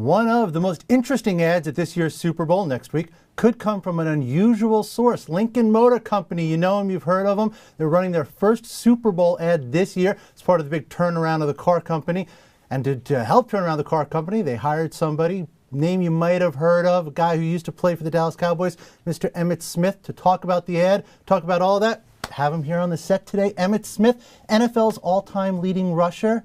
One of the most interesting ads at this year's Super Bowl next week could come from an unusual source. Lincoln Motor Company, you know them, you've heard of them. They're running their first Super Bowl ad this year. It's part of the big turnaround of the car company. And to help turn around the car company, they hired somebody, name you might have heard of, a guy who used to play for the Dallas Cowboys, Mr. Emmitt Smith, to talk about the ad, talk about all that. Have him here on the set today. Emmitt Smith, NFL's all-time leading rusher.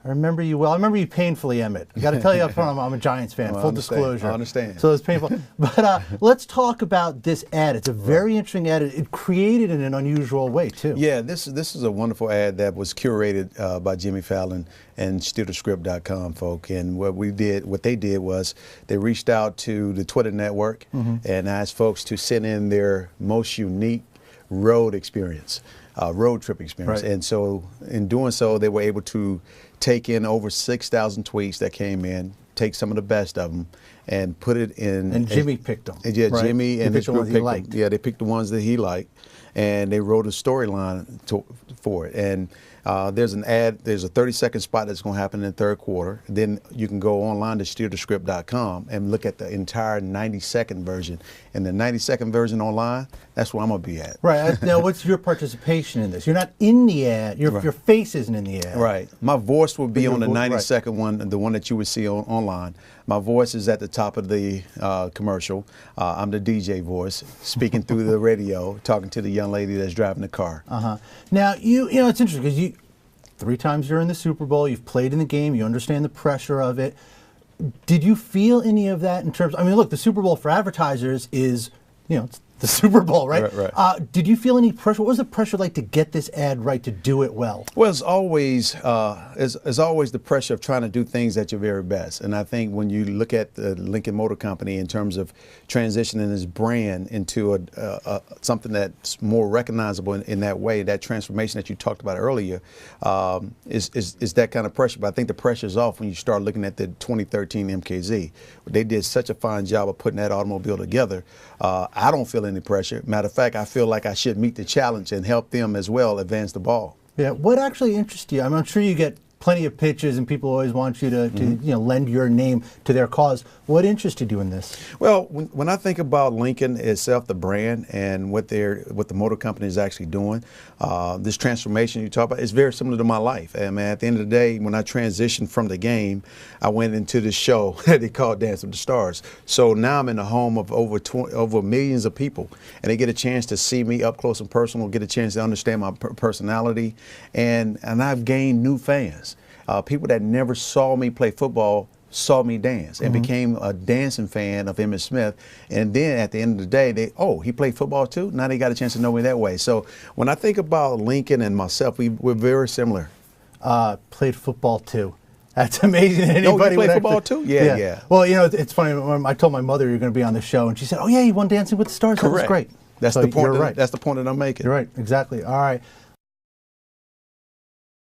I remember you well. I remember you painfully, Emmitt. I got to tell you up front, I'm a Giants fan, full disclosure. I understand. So it's painful. But let's talk about this ad. It's a very interesting ad. It created in an unusual way, too. Yeah, this is a wonderful ad that was curated by Jimmy Fallon and SteelTheScript.com folk. And what they did was they reached out to the Twitter network and asked folks to send in their most unique road experience. Road trip experience. Right. And so in doing so, they were able to take in over 6,000 tweets that came in, take some of the best of them, and put it in. And Jimmy picked them. Yeah, right? Jimmy and his group picked them. Yeah, they picked the ones that he liked, and they wrote a storyline for it. And there's an ad, there's a 30-second spot that's going to happen in the third quarter. Then you can go online to SteelTheScript.com and look at the entire 90-second version. And the 90-second version online, that's where I'm going to be at. Right. Now, what's your participation in this? You're not in the ad. Your face isn't in the ad. Right. My voice will be on the 90-second one, the one that you would see online. My voice is at the top of the commercial. I'm the DJ voice, speaking through the radio, talking to the young lady that's driving the car. Now, you know, it's interesting because 3 times you're in the Super Bowl, you've played in the game, you understand the pressure of it. Did you feel any of that in terms, I mean, look, the Super Bowl for advertisers is, you know, it's the Super Bowl, right? Right. Did you feel any pressure? What was the pressure like to get this ad right, to do it well? Well, it's always the pressure of trying to do things at your very best. And I think when you look at the Lincoln Motor Company in terms of transitioning its brand into something that's more recognizable in that way, that transformation that you talked about earlier, is that kind of pressure. But I think the pressure is off when you start looking at the 2013 MKZ. They did such a fine job of putting that automobile together. I don't feel any pressure. Matter of fact, I feel like I should meet the challenge and help them as well advance the ball. Yeah. What actually interests you? I'm sure you get plenty of pitches and people always want you to you know, lend your name to their cause. What interested you in this? Well, when I think about Lincoln itself, the brand, and what the motor company is actually doing, this transformation you talk about is very similar to my life. And man, at the end of the day, when I transitioned from the game, I went into this show that they call Dance with the Stars. So now I'm in the home of over millions of people, and they get a chance to see me up close and personal, get a chance to understand my personality, and I've gained new fans. People that never saw me play football saw me dance and became a dancing fan of Emmitt Smith. And then at the end of the day, he played football too? Now they got a chance to know me that way. So when I think about Lincoln and myself, we're very similar. Played football too. That's amazing. Anybody you play football too? Yeah. Well, you know, it's funny. When I told my mother you're going to be on the show, and she said, "Oh yeah, you won Dancing with the Stars." Correct. That was great. That's so the point. You're right. That's the point that I'm making. You're right. Exactly. All right.